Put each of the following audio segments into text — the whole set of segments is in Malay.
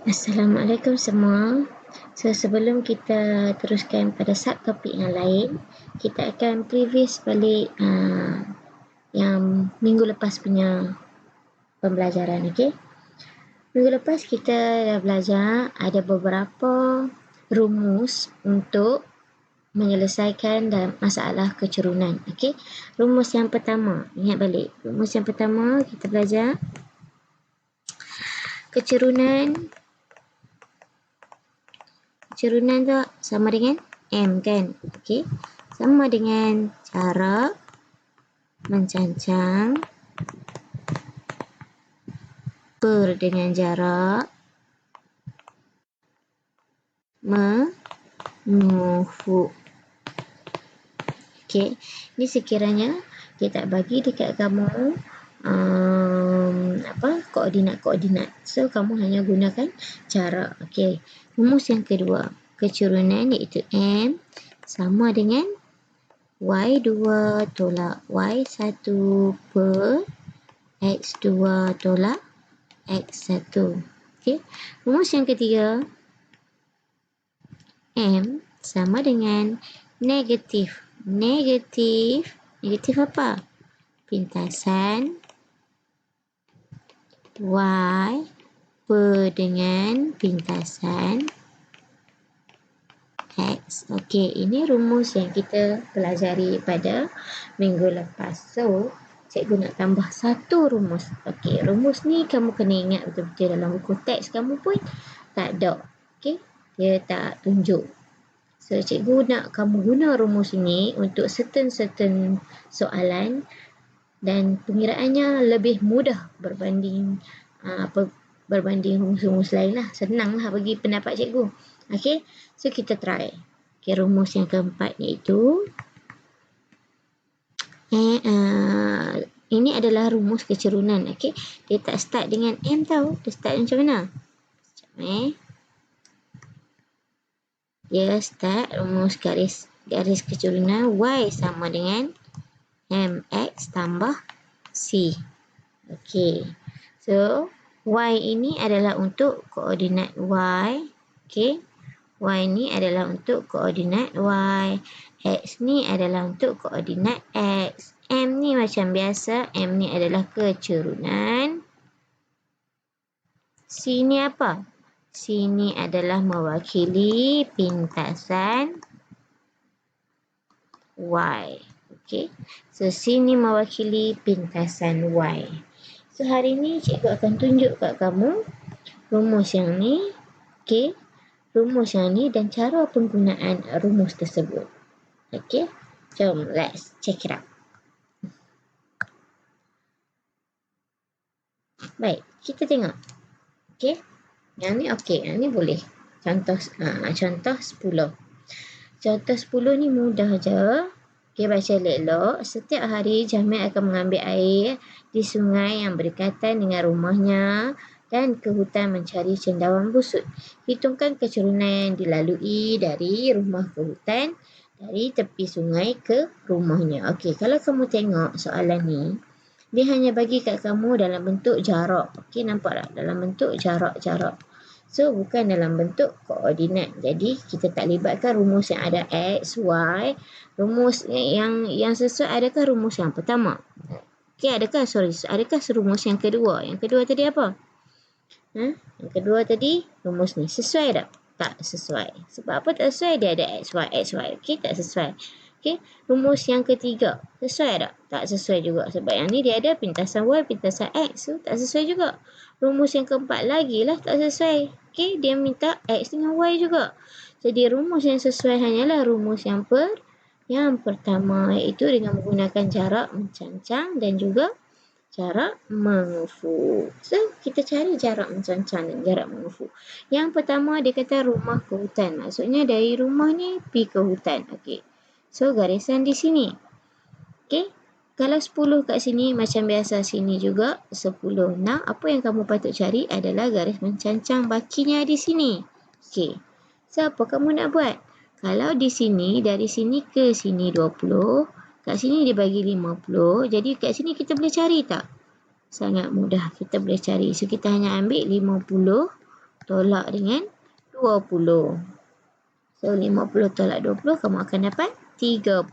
Assalamualaikum semua. So, sebelum kita teruskan pada subtopik yang lain, kita akan previous balik yang minggu lepas punya pembelajaran, okey? Minggu lepas kita dah belajar ada beberapa rumus untuk menyelesaikan dalam masalah kecerunan, okey? Rumus yang pertama, ingat balik. Rumus yang pertama kita belajar kecerunan tu sama dengan M kan? Okey. Sama dengan jarak mencancang per dengan jarak mengufuk. Okey. Ni sekiranya dia tak bagi dekat kamu koordinat. So kamu hanya gunakan jarak. Okey. Rumus yang kedua, kecerunan iaitu M sama dengan Y2 tolak Y1 per X2 tolak X1. Okey. Rumus yang ketiga, M sama dengan negatif apa? Pintasan Y per dengan pintasan X. Okey, ini rumus yang kita pelajari pada minggu lepas. So, cikgu nak tambah satu rumus. Okey, rumus ni kamu kena ingat betul-betul dalam buku teks kamu pun tak ada. Okey, dia tak tunjuk. So, cikgu nak kamu guna rumus ini untuk certain soalan dan pengiraannya lebih mudah berbanding rumus-rumus lain lah. Senang lah bagi pendapat cikgu. Okey, so kita try. Okey, rumus yang keempat iaitu ini adalah rumus kecerunan. Okey, dia tak start dengan M tau. Dia start macam mana? Sekejap Dia start rumus garis kecerunan Y sama dengan MX tambah C. Okey. So, Y ini adalah untuk koordinat Y. Okey. Y ni adalah untuk koordinat Y. X ni adalah untuk koordinat X. M ni macam biasa. M ni adalah kecerunan. C ni apa? C ni adalah mewakili pintasan Y. Okey. So, C ni mewakili pintasan Y. So, hari ni cikgu akan tunjuk kat kamu rumus yang ni. Okey. Rumus yang ni dan cara penggunaan rumus tersebut. Okey. Jom, let's check it out. Baik, kita tengok. Okey. Yang ni okey, yang ni boleh. Contoh 10. Contoh 10 ni mudah je. Okey, baca elok-elok. Setiap hari Jamil akan mengambil air di sungai yang berdekatan dengan rumahnya dan ke hutan mencari cendawan busut. Hitungkan kecerunan yang dilalui dari rumah ke hutan, dari tepi sungai ke rumahnya. Okey, kalau kamu tengok soalan ni, dia hanya bagi kat kamu dalam bentuk jarak. Okey, nampak tak? Dalam bentuk jarak. So, bukan dalam bentuk koordinat. Jadi, kita tak libatkan rumus yang ada X, Y. Rumus yang sesuai adakah rumus yang pertama? Okey, adakah rumus yang kedua? Yang kedua tadi apa? Yang kedua tadi, rumus ni sesuai tak? Tak sesuai. Sebab apa tak sesuai? Dia ada X, Y. Okey, tak sesuai. Okey, rumus yang ketiga, sesuai tak? Tak sesuai juga. Sebab yang ni dia ada pintasan Y, pintasan X. So, tak sesuai juga. Rumus yang keempat lagi lah tak sesuai. Okey, dia minta X dengan Y juga. Jadi, rumus yang sesuai hanyalah rumus yang pertama, iaitu dengan menggunakan jarak mencancang dan juga jarak mengufuk. So, kita cari jarak mencancang dan jarak mengufuk. Yang pertama, dia kata rumah ke hutan. Maksudnya dari rumah ni pergi ke hutan. Okey. So, garisan di sini. Okey. Kalau 10 kat sini, macam biasa sini juga 10. Nah, apa yang kamu patut cari adalah garis mencancang bakinya di sini. Okey. So, apa kamu nak buat? Kalau di sini, dari sini ke sini 20, kat sini dia bagi 50. Jadi, kat sini kita boleh cari tak? Sangat mudah kita boleh cari. So, kita hanya ambil 50 tolak dengan 20. So 50 tolak 20 kamu akan dapat 30.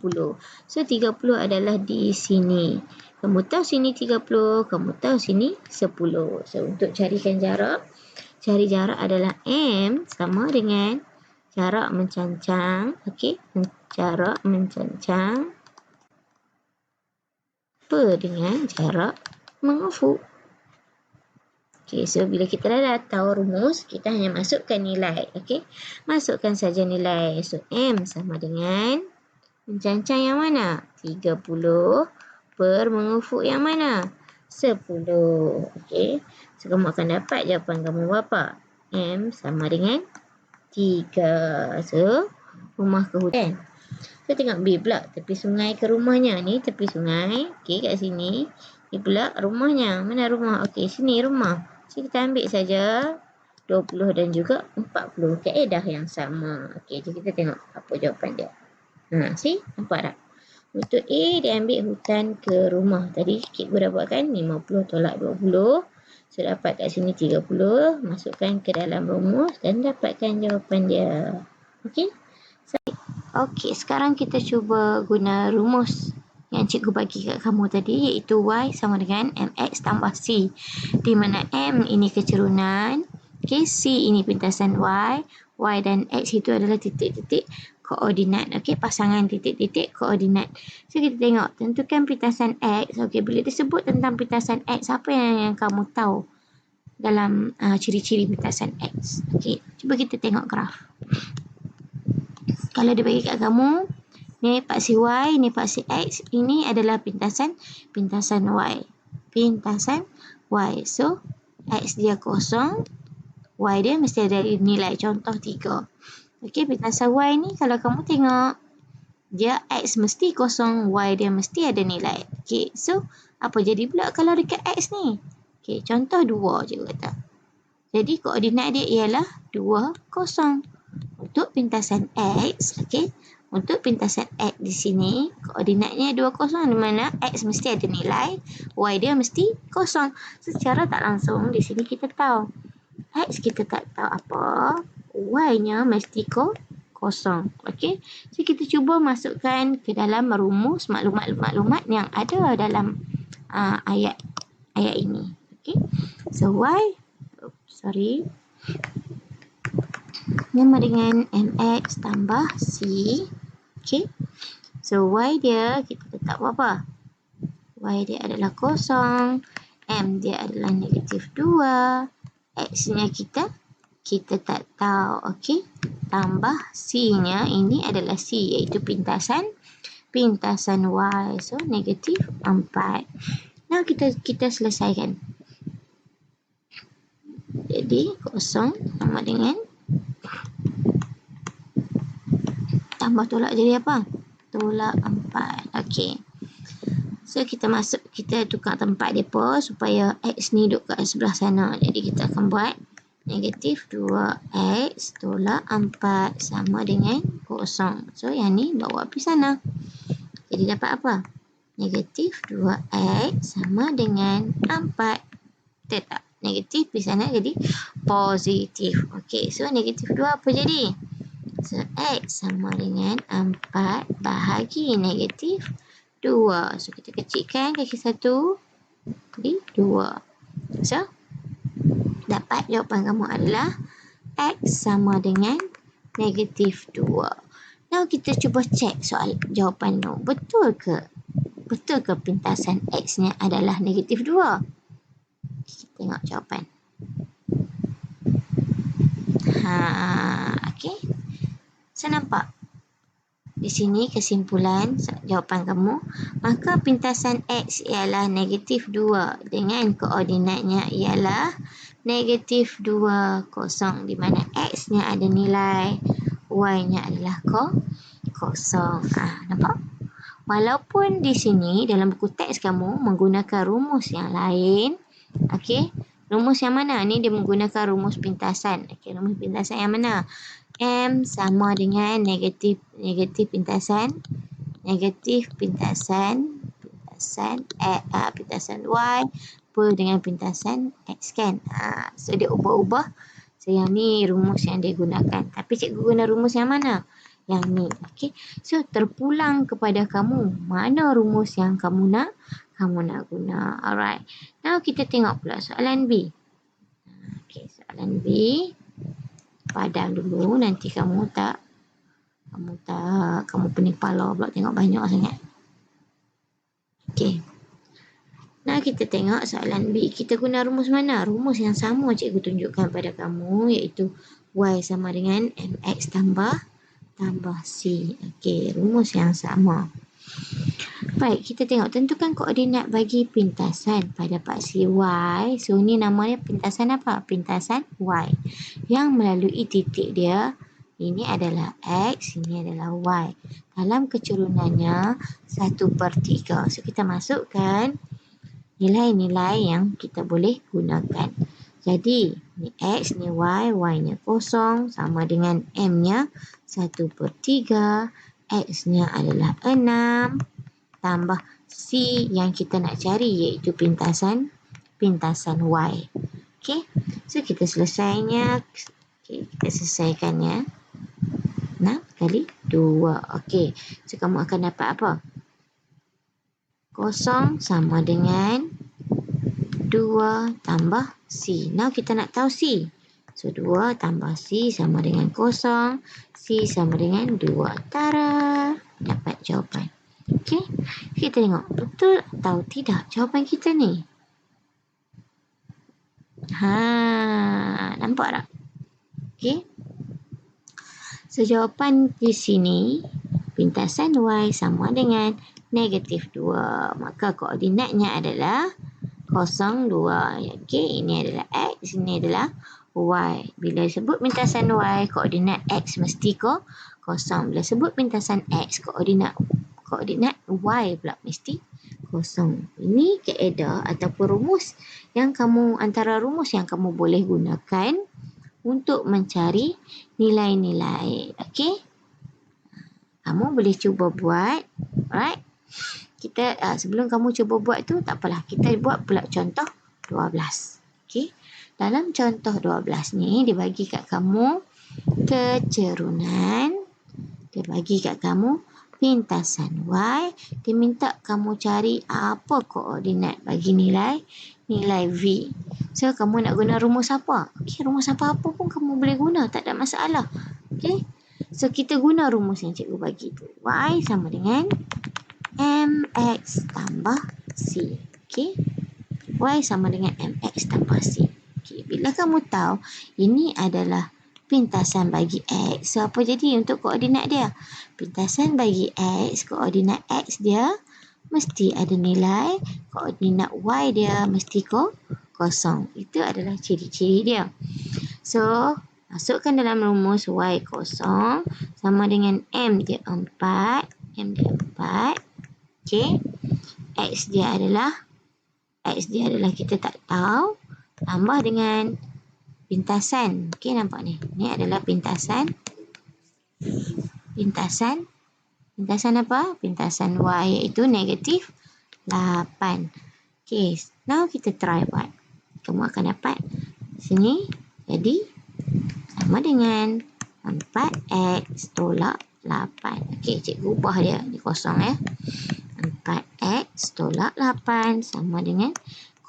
So 30 adalah di sini. Kamu tahu sini 30, kamu tahu sini 10. So untuk carikan jarak, cari jarak adalah M sama dengan jarak mencancang. Okey, jarak mencancang per dengan jarak mengufuk. Okey, so bila kita dah tahu rumus, kita hanya masukkan nilai. Okey, masukkan saja nilai. So M sama dengan mencancang yang mana? 30 per mengufuk yang mana? 10. Okey, so kamu akan dapat jawapan kamu berapa? M sama dengan 3. So rumah ke hutan. Saya tengok B pula, tepi sungai ke rumahnya. Ni tepi sungai. Okey, kat sini. Ni pula rumahnya. Mana rumah? Okey, sini rumah. So kita ambil saja 20 dan juga 40. Kaedah yang sama. Okey, jadi kita tengok apa jawapan dia. See? Nampak tak? Untuk A, dia ambil hutan ke rumah. Tadi cikgu dah buat kan? 50 tolak 20. So dapat kat sini 30. Masukkan ke dalam rumus dan dapatkan jawapan dia. Okey? Okey, sekarang kita cuba guna rumus yang cikgu bagi kat kamu tadi, iaitu Y sama dengan MX tambah C. Di mana M ini kecerunan, okay, C ini pintasan Y, Y dan X itu adalah titik-titik koordinat. Okey, pasangan titik-titik koordinat. So kita tengok, tentukan pintasan X. Okey, bila disebut tentang pintasan X, apa yang kamu tahu dalam ciri-ciri pintasan X? Okey, cuba kita tengok graf. Kalau dia bagi kat kamu, ni paksi Y, ni paksi X, ini adalah pintasan Y. Pintasan Y. So, X dia kosong, Y dia mesti ada nilai. Contoh 3. Okey, pintasan Y ni kalau kamu tengok, dia X mesti kosong, Y dia mesti ada nilai. Okey, so apa jadi pula kalau dekat X ni? Okey, contoh 2 je kata. Jadi koordinat dia ialah 2, 0. Untuk pintasan X, okey, untuk pintasan X di sini, koordinatnya 20, di mana X mesti ada nilai, Y dia mesti kosong. Secara tak langsung, di sini kita tahu. X kita tak tahu apa, Y-nya mesti kosong. Okey, so kita cuba masukkan ke dalam rumus maklumat-maklumat yang ada dalam ayat ini. Okey, so Y, sama dengan MX tambah C. Okay. So, Y dia kita letak apa? Y dia adalah kosong. M dia adalah negatif 2. X-nya kita tak tahu. Okay. Tambah C-nya, ini adalah C, iaitu pintasan Y. So, negatif 4. Now, kita selesaikan. Jadi, kosong sama dengan tambah tolak jadi apa? Tolak 4. Okey. So kita tukar tempat depa supaya X ni duduk kat sebelah sana. Jadi kita akan buat negatif 2X tolak 4 sama dengan 0. So yang ni bawa pergi sana. Jadi dapat apa? Negatif 2X sama dengan 4. Tetap. Negatif pergi sana jadi positif. Okey. So negatif 2 apa jadi? So, X sama dengan 4 bahagi negatif 2. So, kita kecilkan kaki 1 jadi 2. So, dapat jawapan kamu adalah X sama dengan negatif 2. Now, kita cuba cek soal jawapan tu. Betul ke? Betul ke pintasan X-nya adalah negatif 2? Kita tengok jawapan. Okey. So, nampak? Di sini kesimpulan jawapan kamu. Maka pintasan X ialah negatif 2 dengan koordinatnya ialah negatif 2, 0. Di mana X-nya ada nilai, Y-nya adalah 0. Nampak? Walaupun di sini dalam buku teks kamu menggunakan rumus yang lain. Okey. Rumus yang mana? Ni dia menggunakan rumus pintasan. Okey, rumus pintasan yang mana? M sama dengan negatif pintasan pintasan Y per dengan pintasan X kan. So dia ubah-ubah So, yang ni rumus yang dia gunakan. Tapi cikgu guna rumus yang mana? Yang ni. Okay. So, terpulang kepada kamu. Mana rumus yang kamu nak guna. Alright. Now, kita tengok pula soalan B. Okay, soalan B. Padam dulu. Nanti kamu pening kepala pula tengok banyak sangat. Okay. Nah, kita tengok soalan B. Kita guna rumus mana? Rumus yang sama cikgu tunjukkan pada kamu, iaitu Y sama dengan MX tambah C. Okey, rumus yang sama. Baik, kita tengok. Tentukan koordinat bagi pintasan pada paksi Y. So, ni namanya pintasan apa? Pintasan Y. Yang melalui titik dia, ini adalah X, ini adalah Y. Dalam kecerunannya 1/3. So, kita masukkan nilai-nilai yang kita boleh gunakan. Jadi, ni X, ni Y, Y-nya kosong, sama dengan M-nya 1/3, X-nya adalah 6, tambah C yang kita nak cari, iaitu pintasan Y. Okey, so kita selesainya. Okey, kita selesaikannya. 6 kali 2. Okey, so kamu akan dapat apa? 0 sama dengan 2 tambah C. Now kita nak tahu C. So 2 tambah C sama dengan 0. C sama dengan 2. Tara! Dapat jawapan. Okey. Kita tengok betul atau tidak jawapan kita ni. Nampak tak? Okey. So jawapan di sini pintasan Y sama dengan -2. Maka koordinatnya adalah 0, 2. Okey, ini adalah X, ini adalah Y. Bila sebut pintasan Y, koordinat X mesti 0. Bila sebut pintasan X, koordinat Y pula mesti 0. Ini kaedah ataupun rumus yang antara rumus yang kamu boleh gunakan untuk mencari nilai-nilai. Okey? Kamu boleh cuba buat. Alright? Kita sebelum kamu cuba buat tu, tak apalah. Kita buat pula contoh 12. Okey? Dalam contoh 12 ni, dia bagi kat kamu kecerunan. Dia bagi kat kamu pintasan Y. Dia minta kamu cari apa koordinat bagi nilai V. So, kamu nak guna rumus apa? Okey, rumus apa-apa pun kamu boleh guna. Tak ada masalah. Okey? So, kita guna rumus yang cikgu bagi tu. Y sama dengan MX tambah C. Okey? Y sama dengan MX tambah C. Okey, bila kamu tahu ini adalah pintasan bagi X. So, apa jadi untuk koordinat dia? Pintasan bagi X, koordinat X dia mesti ada nilai, koordinat Y dia mesti 0. Itu adalah ciri-ciri dia. So, masukkan dalam rumus Y 0 sama dengan M dia 4. Okey. X dia adalah kita tak tahu. Tambah dengan pintasan. Okey, nampak ni. Ni adalah pintasan apa? Pintasan Y iaitu -8. Okey, now kita try buat. Kamu akan dapat sini jadi sama dengan 4X tolak 8. Okey, cikgu ubah dia. Dia kosong ya. 4X tolak 8 sama dengan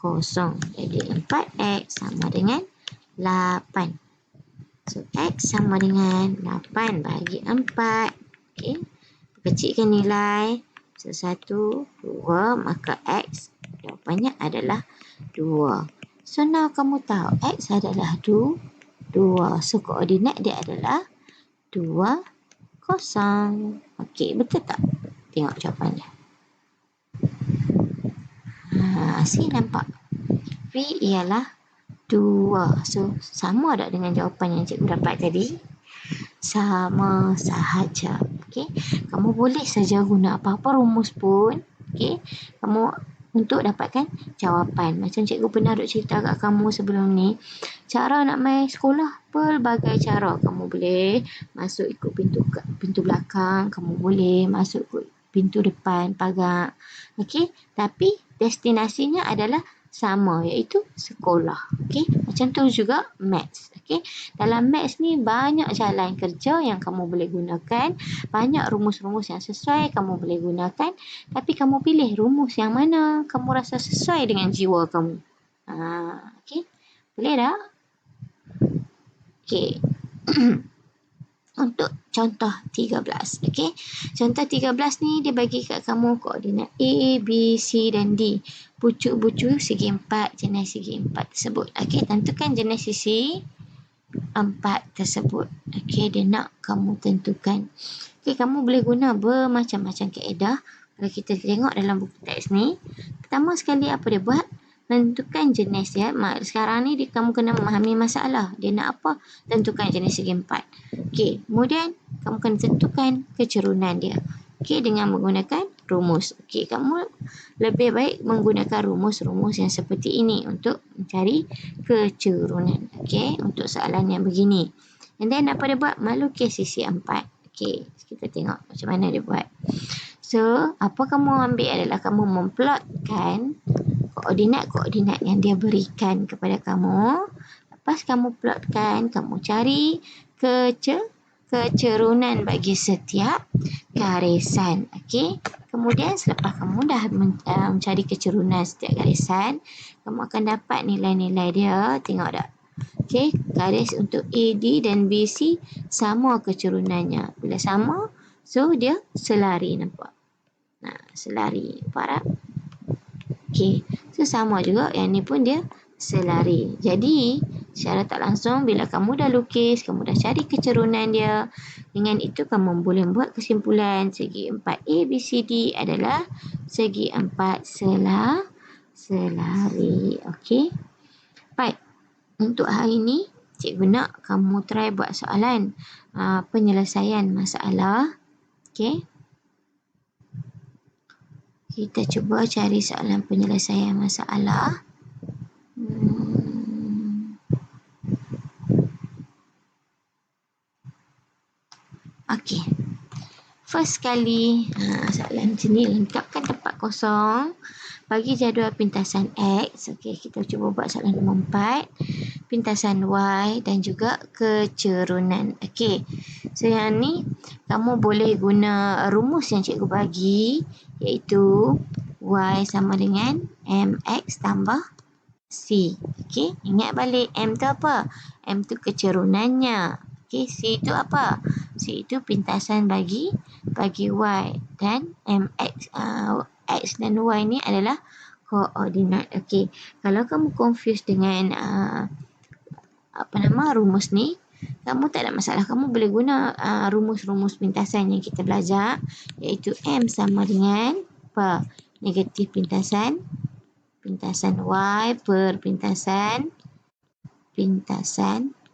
0. Jadi 4X sama dengan 8. So, X sama dengan 8 bagi 4. Okey. Kecilkan nilai. So, 1, 2. Maka X jawapannya adalah 2. So, now kamu tahu X adalah 2. So, koordinat dia adalah 2, 0. Okey, betul tak? Tengok jawapan dia. C nampak. V ialah 2. So, sama tak dengan jawapan yang cikgu dapat tadi? Sama sahaja. Okey. Kamu boleh saja guna apa-apa rumus pun. Okey. Kamu untuk dapatkan jawapan. Macam cikgu pernah duk cerita kat kamu sebelum ni. Cara nak main sekolah, pelbagai cara. Kamu boleh masuk ikut pintu belakang. Kamu boleh masuk ikut pintu depan, pagar. Okey. Tapi destinasinya adalah sama, iaitu sekolah. Okey. Macam tu juga maths. Okey, dalam maths ni banyak jalan kerja yang kamu boleh gunakan, banyak rumus-rumus yang sesuai kamu boleh gunakan, tapi kamu pilih rumus yang mana kamu rasa sesuai dengan jiwa kamu. Okey, boleh tak? Okey. Untuk contoh 13. Okey. Contoh 13 ni dia bagi kat kamu koordinat A, B, C dan D. Bucu-bucu segi 4, jenis segi 4 tersebut. Okey, tentukan jenis sisi 4 tersebut. Okey, dia nak kamu tentukan. Okey, kamu boleh guna bermacam-macam kaedah. Kalau kita tengok dalam buku teks ni, pertama sekali apa dia buat? Tentukan jenis dia. Sekarang ni kamu kena memahami masalah. Dia nak apa? Tentukan jenis segi 4. Okey, kemudian kamu kena tentukan kecerunan dia. Okey, dengan menggunakan rumus. Okey, kamu lebih baik menggunakan rumus-rumus yang seperti ini untuk mencari kecerunan. Okey, untuk soalan yang begini. And then apa dia buat? Melukis sisi 4. Okey, kita tengok macam mana dia buat. So, apa kamu ambil adalah kamu memplotkan koordinat-koordinat yang dia berikan kepada kamu. Lepas kamu plotkan, kamu cari kecerunan bagi setiap garisan. Okey. Kemudian selepas kamu dah mencari kecerunan setiap garisan, kamu akan dapat nilai-nilai dia. Tengok tak? Okey, garis untuk AD dan BC sama kecerunannya. Bila sama, so dia selari, nampak? Selari. Nampak tak? Okey, so sama juga yang ni pun dia selari. Jadi, secara tak langsung bila kamu dah lukis, kamu dah cari kecerunan dia, dengan itu kamu boleh buat kesimpulan segi 4 A, B, C, D adalah segi 4 selari. Okey. Baik. Untuk hari ni, cikgu nak kamu try buat soalan penyelesaian masalah. Okey. Kita cuba cari soalan penyelesaian masalah. Okey. First kali, soalan sini, lengkapkan tempat kosong. Bagi jadual pintasan X. Okey, kita cuba buat soalan nombor 4. Pintasan Y dan juga kecerunan. Okey. So, yang ni kamu boleh guna rumus yang cikgu bagi, iaitu Y sama dengan MX tambah C. Okey, ingat balik M tu apa? M tu kecerunannya. Okey, C tu apa? C itu pintasan bagi Y dan MX X dan Y ni adalah koordinat. Okey, kalau kamu confuse dengan rumus ni, kamu tak ada masalah. Kamu boleh guna rumus-rumus pintasan yang kita belajar, iaitu M sama dengan apa? Negatif pintasan Y per pintasan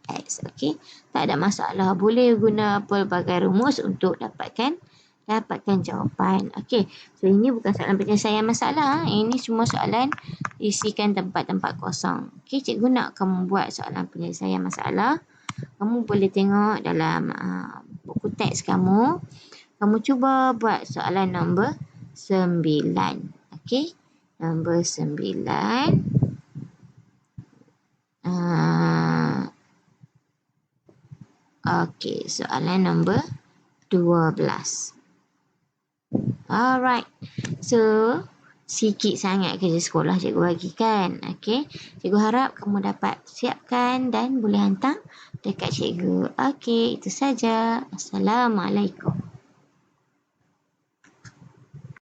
X. Okey, tak ada masalah. Boleh guna pelbagai rumus untuk dapatkan jawapan. Okey, so ini bukan soalan penyelesaian masalah. Ini semua soalan isikan tempat-tempat kosong. Okey, cikgu nak kamu buat soalan penyelesaian masalah. Kamu boleh tengok dalam buku teks kamu. Kamu cuba buat soalan nombor 9. Okey, nombor 9. Okey, soalan nombor 12. Alright. So, sikit sangat kerja sekolah cikgu bagikan. Okey. Cikgu harap kamu dapat siapkan dan boleh hantar dekat cikgu. Okey, itu saja. Assalamualaikum.